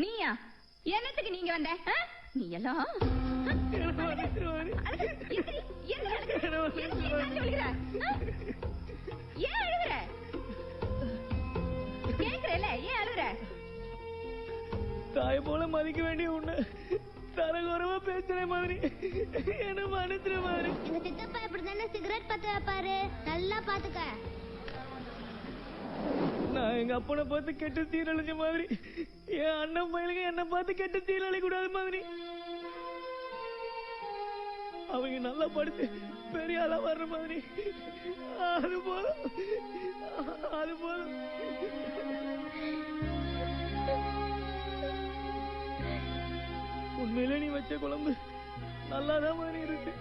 நீயா? என்னத்துக்கு நீங்க வந்த? நீ எல்லாம் ஏன் அழுகுற? கேக்குறல, ஏன் அழுகுற? தாய் போல மதிக்க வேண்டிய உன்னை தரகுறவா பேசுற மாதிரி என்ன மன்னிச்சிர மாதிரி. எங்க சித்தப்பா இப்படிதானே சிகரெட் பத்த வைப்பாரு, நல்லா பாத்துக்க. நான் எங்க அப்பனை பார்த்து கெட்டு தீரழிஞ்ச மாதிரி என் அண்ணன் பையனுக்கு என்ன பார்த்து கெட்டு தீரழி கூடாது மாதிரி. அவங்க நல்லா படிச்சு பெரிய ஆளா வர்ற மாதிரி. அது போதும், அது போதும். உண்மையிலே நீ வச்ச குழம்பு நல்லாதான் மாதிரி இருக்கு.